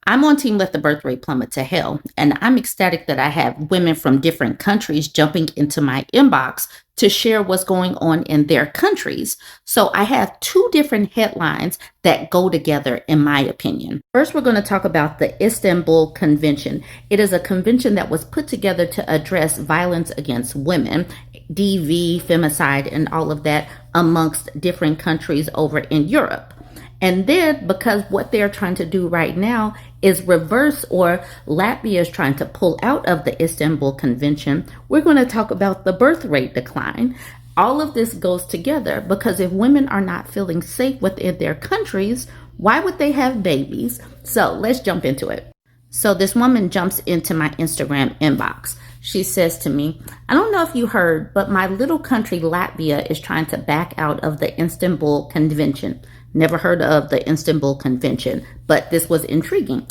I'm on team Let the Birth Rate Plummet to Hell, and I'm ecstatic that I have women from different countries jumping into my inbox to share what's going on in their countries. So I have two different headlines that go together, in my opinion. First, we're going to talk about the Istanbul Convention. It is a convention that was put together to address violence against women, DV, femicide, and all of that amongst different countries over in Europe. And then, because what they're trying to do right now is reverse, or Latvia is trying to pull out of the Istanbul Convention, we're going to talk about the birth rate decline. All of this goes together because if women are not feeling safe within their countries, why would they have babies? So let's jump into it. So this woman jumps into my Instagram inbox. She says to me, I don't know if you heard, but my little country Latvia is trying to back out of the Istanbul Convention. Never heard of the Istanbul Convention, but this was intriguing.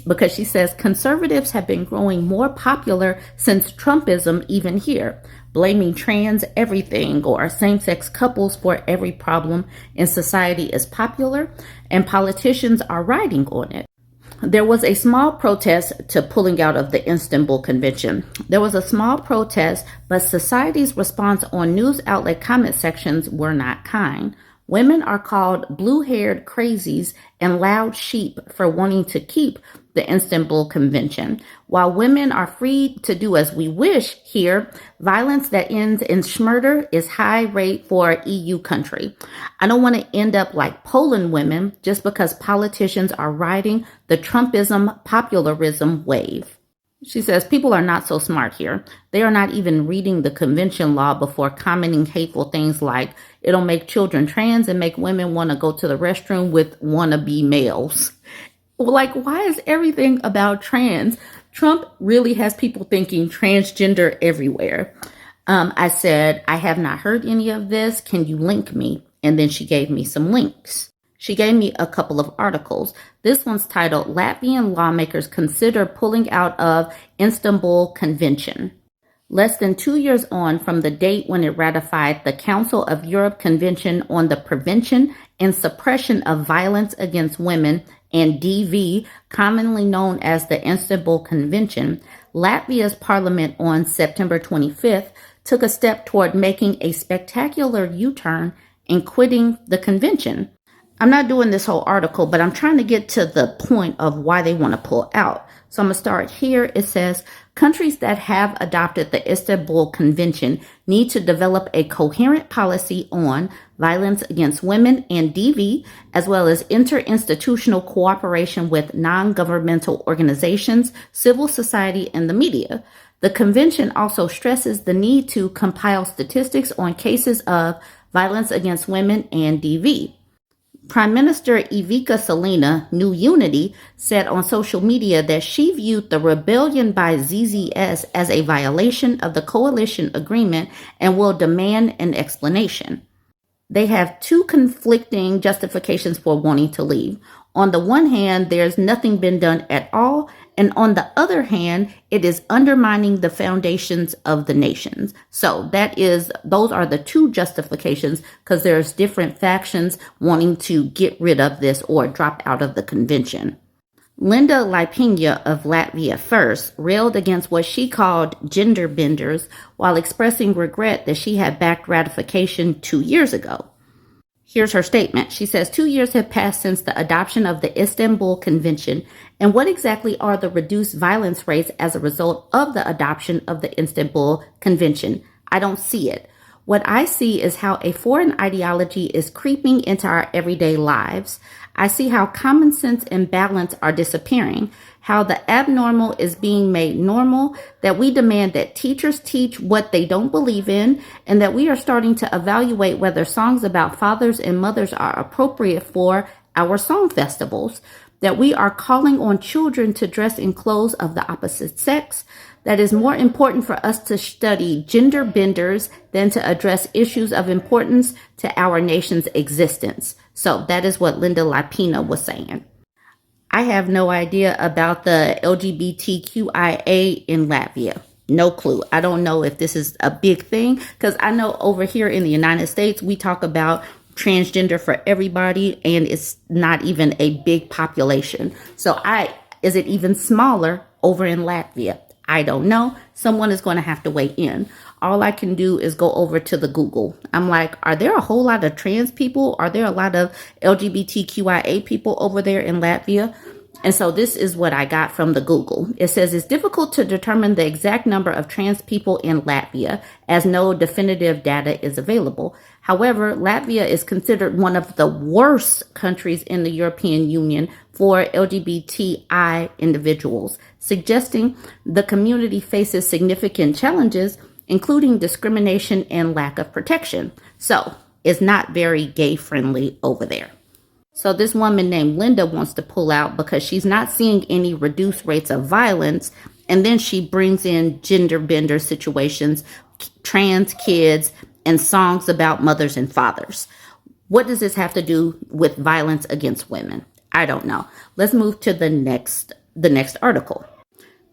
Because she says conservatives have been growing more popular since Trumpism even here, blaming trans everything or same-sex couples for every problem in society is popular, and politicians are riding on it. There was a small protest to pulling out of the Istanbul Convention. There was a small protest, but society's response on news outlet comment sections were not kind. Women are called blue-haired crazies and loud sheep for wanting to keep the Istanbul Convention. While women are free to do as we wish here, violence that ends in murder is high rate for EU country. I don't want to end up like Poland women just because politicians are riding the Trumpism popularism wave. She says people are not so smart here. They are not even reading the convention law before commenting hateful things like it'll make children trans and make women want to go to the restroom with wannabe males. Like, why is everything about trans? Trump really has people thinking transgender everywhere. I said, I have not heard any of this. Can you link me? And then she gave me some links. She gave me a couple of articles. This one's titled, Latvian Lawmakers Consider Pulling Out of Istanbul Convention. Less than 2 years on from the date when it ratified the Council of Europe Convention on the Prevention and Suppression of Violence Against Women and DV, commonly known as the Istanbul Convention, Latvia's parliament on September 25th took a step toward making a spectacular U-turn and quitting the convention. I'm not doing this whole article, but I'm trying to get to the point of why they want to pull out. So I'm going to start here. It says, countries that have adopted the Istanbul Convention need to develop a coherent policy on violence against women and DV, as well as interinstitutional cooperation with non-governmental organizations, civil society, and the media. The convention also stresses the need to compile statistics on cases of violence against women and DV. Prime Minister Ivica Salina, New Unity, said on social media that she viewed the rebellion by ZZS as a violation of the coalition agreement and will demand an explanation. They have two conflicting justifications for wanting to leave. On the one hand, there's nothing been done at all, and on the other hand, it is undermining the foundations of the nations. So those are the two justifications, because there's different factions wanting to get rid of this or drop out of the convention. Linda Laipina of Latvia First railed against what she called gender benders while expressing regret that she had backed ratification 2 years ago. Here's her statement. She says, 2 years have passed since the adoption of the Istanbul Convention, and what exactly are the reduced violence rates as a result of the adoption of the Istanbul Convention? I don't see it. What I see is how a foreign ideology is creeping into our everyday lives. I see how common sense and balance are disappearing, how the abnormal is being made normal, that we demand that teachers teach what they don't believe in, and that we are starting to evaluate whether songs about fathers and mothers are appropriate for our song festivals, that we are calling on children to dress in clothes of the opposite sex, that is more important for us to study gender benders than to address issues of importance to our nation's existence. So that is what Linda Laipina was saying. I have no idea about the LGBTQIA in Latvia. No clue. I don't know if this is a big thing, because I know over here in the United States, we talk about transgender for everybody, and it's not even a big population. So I Is it even smaller over in Latvia? I don't know. Someone is going to have to weigh in. All I can do is go over to the Google. I'm like, are there a whole lot of trans people? Are there a lot of LGBTQIA people over there in Latvia? And so this is what I got from the Google. It says it's difficult to determine the exact number of trans people in Latvia as no definitive data is available. However, Latvia is considered one of the worst countries in the European Union for LGBTI individuals, suggesting the community faces significant challenges, including discrimination and lack of protection. So it's not very gay friendly over there. So this woman named Linda wants to pull out because she's not seeing any reduced rates of violence. And then she brings in gender bender situations, trans kids, and songs about mothers and fathers. What does this have to do with violence against women? I don't know. Let's move to the next article.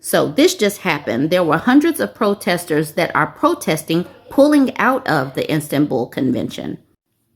So this just happened. There were hundreds of protesters that are protesting pulling out of the Istanbul Convention.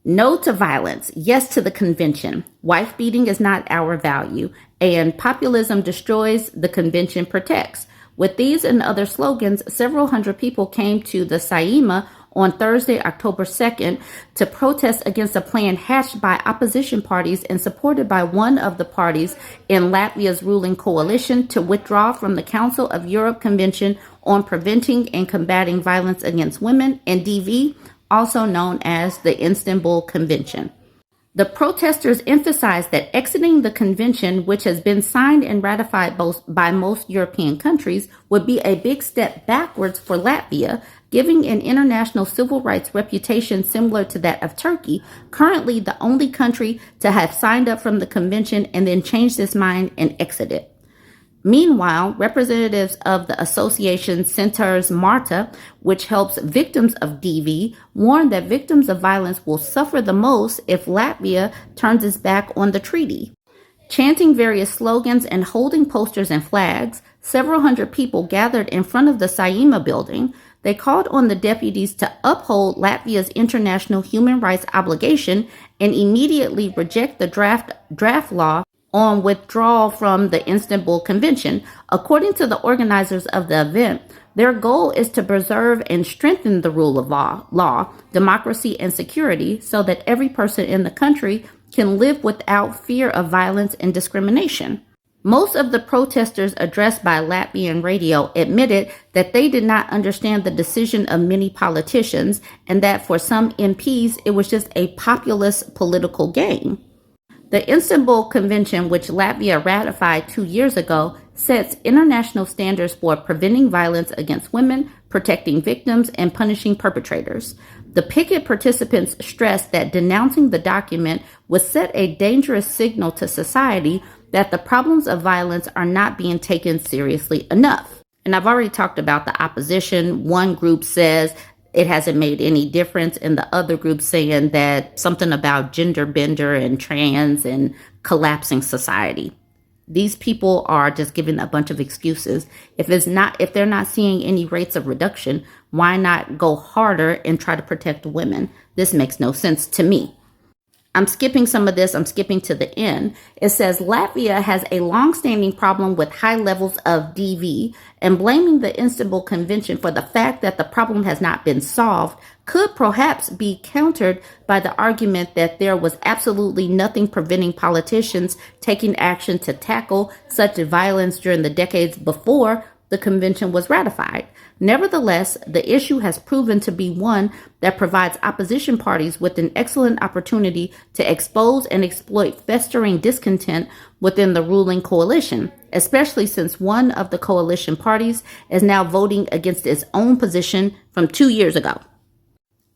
No to violence, yes to the convention. Wife beating is not our value, and populism destroys, the convention protects. With these and other slogans, several hundred people came to the Saima on Thursday, October 2nd, to protest against a plan hatched by opposition parties and supported by one of the parties in Latvia's ruling coalition to withdraw from the Council of Europe Convention on Preventing and Combating Violence Against Women, and DV, also known as the Istanbul Convention. The protesters emphasized that exiting the convention, which has been signed and ratified by most European countries, would be a big step backwards for Latvia, giving an international civil rights reputation similar to that of Turkey, currently the only country to have signed up from the convention and then changed its mind and exited. Meanwhile, representatives of the association Centers Marta, which helps victims of DV, warned that victims of violence will suffer the most if Latvia turns its back on the treaty. Chanting various slogans and holding posters and flags, several hundred people gathered in front of the Saima building. They called on the deputies to uphold Latvia's international human rights obligation and immediately reject the draft law on withdrawal from the Istanbul Convention. According to the organizers of the event, their goal is to preserve and strengthen the rule of law, democracy, and security so that every person in the country can live without fear of violence and discrimination. Most of the protesters addressed by Latvian radio admitted that they did not understand the decision of many politicians and that for some MPs it was just a populist political game. The Istanbul Convention, which Latvia ratified 2 years ago, sets international standards for preventing violence against women, protecting victims, and punishing perpetrators. The picket participants stressed that denouncing the document would set a dangerous signal to society that the problems of violence are not being taken seriously enough. And I've already talked about the opposition. One group says it hasn't made any difference, and the other group saying that something about gender bender and trans and collapsing society. These people are just giving a bunch of excuses. If they're not seeing any rates of reduction, why not go harder and try to protect women? This makes no sense to me. I'm skipping some of this. I'm skipping to the end. It says Latvia has a long-standing problem with high levels of DV, and blaming the Istanbul Convention for the fact that the problem has not been solved could perhaps be countered by the argument that there was absolutely nothing preventing politicians taking action to tackle such violence during the decades before the convention was ratified. Nevertheless, the issue has proven to be one that provides opposition parties with an excellent opportunity to expose and exploit festering discontent within the ruling coalition, especially since one of the coalition parties is now voting against its own position from 2 years ago.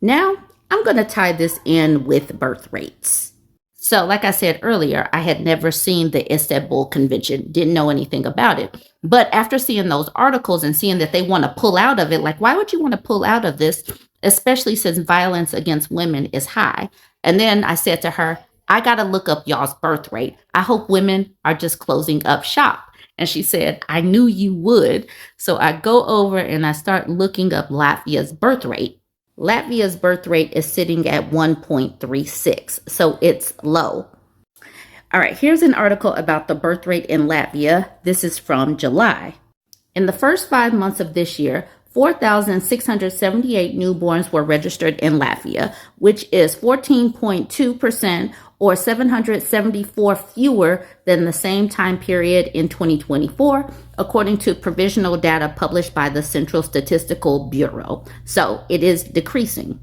Now, I'm going to tie this in with birth rates. So, like I said earlier, I had never seen the Istanbul Convention, didn't know anything about it. But after seeing those articles and seeing that they want to pull out of it, like, why would you want to pull out of this, especially since violence against women is high? And then I said to her, I got to look up y'all's birth rate. I hope women are just closing up shop. And she said, I knew you would. So I go over and I start looking up Latvia's birth rate. Latvia's birth rate is sitting at 1.36, so it's low. All right, here's an article about the birth rate in Latvia. This is from July. In the first 5 months of this year, 4,678 newborns were registered in Latvia, which is 14.2% or 774 fewer than the same time period in 2024, according to provisional data published by the Central Statistical Bureau. So it is decreasing.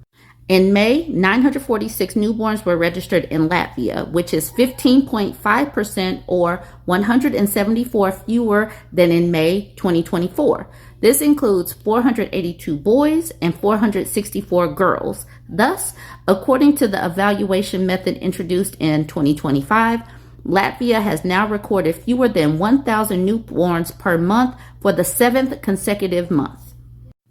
In May, 946 newborns were registered in Latvia, which is 15.5% or 174 fewer than in May 2024. This includes 482 boys and 464 girls. Thus, according to the evaluation method introduced in 2025, Latvia has now recorded fewer than 1,000 newborns per month for the 7th consecutive month.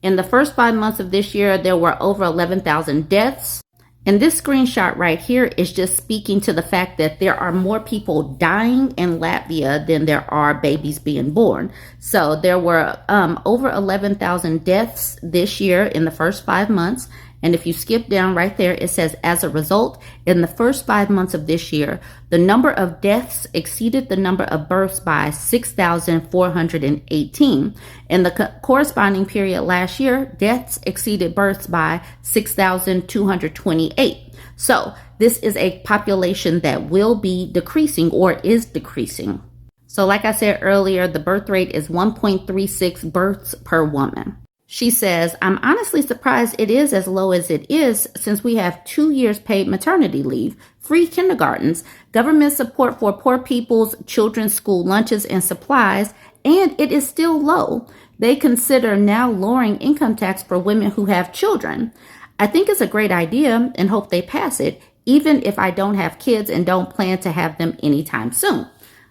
In the first 5 months of this year, there were over 11,000 deaths. And this screenshot right here is just speaking to the fact that there are more people dying in Latvia than there are babies being born. So there were over 11,000 deaths this year in the first 5 months. And if you skip down right there, it says, as a result, in the first 5 months of this year, the number of deaths exceeded the number of births by 6,418. In the corresponding period last year, deaths exceeded births by 6,228. So this is a population that will be decreasing or is decreasing. So like I said earlier, the birth rate is 1.36 births per woman. She says, I'm honestly surprised it is as low as it is since we have 2 years paid maternity leave, free kindergartens, government support for poor people's children's school lunches and supplies, and it is still low. They consider now lowering income tax for women who have children. I think it's a great idea and hope they pass it, even if I don't have kids and don't plan to have them anytime soon.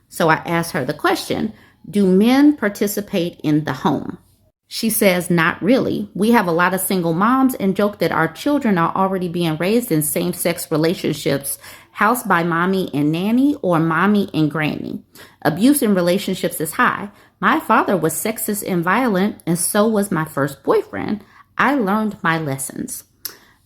So I asked her the question, do men participate in the home? She says, not really. We have a lot of single moms and joke that our children are already being raised in same-sex relationships, housed by mommy and nanny or mommy and granny. Abuse in relationships is high. My father was sexist and violent, and so was my first boyfriend. I learned my lessons.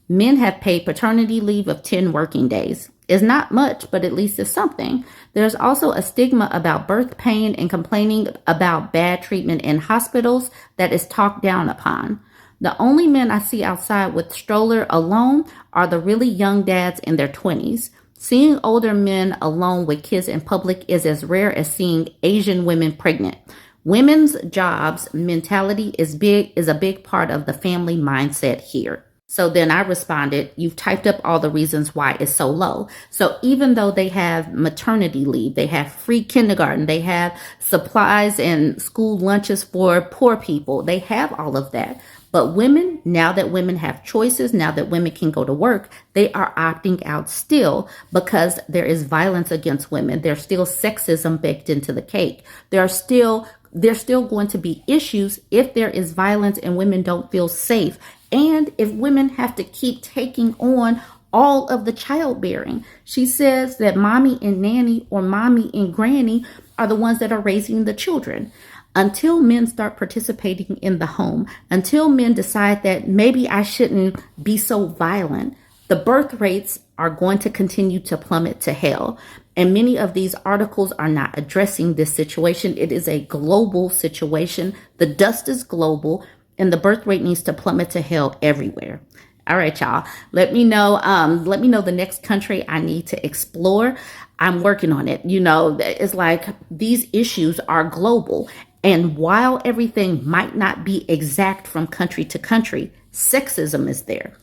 Men have paid paternity leave of 10 working days. It's not much, but at least it's something. There's also a stigma about birth pain and complaining about bad treatment in hospitals that is talked down upon. The only men I see outside with stroller alone are the really young dads in their 20s. Seeing older men alone with kids in public is as rare as seeing Asian women pregnant. Women's jobs mentality is a big part of the family mindset here. So then I responded, you've typed up all the reasons why it's so low. So even though they have maternity leave, they have free kindergarten, they have supplies and school lunches for poor people, they have all of that. But women, now that women have choices, now that women can go to work, they are opting out still because there is violence against women. There's still sexism baked into the cake. There's still going to be issues if there is violence and women don't feel safe. And if women have to keep taking on all of the childbearing. She says that mommy and nanny or mommy and granny are the ones that are raising the children. Until men start participating in the home, until men decide that maybe I shouldn't be so violent, the birth rates are going to continue to plummet to hell. And many of these articles are not addressing this situation. It is a global situation. The dust is global. And the birth rate needs to plummet to hell everywhere. All right, y'all. Let me know the next country I need to explore. I'm working on it. You know, it's like these issues are global. And while everything might not be exact from country to country, sexism is there.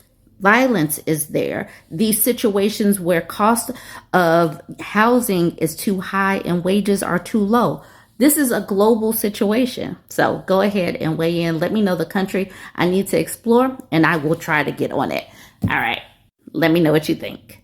Violence is there. These situations where cost of housing is too high and wages are too low. This is a global situation. So go ahead and weigh in. Let me know the country I need to explore, and I will try to get on it. All right. Let me know what you think.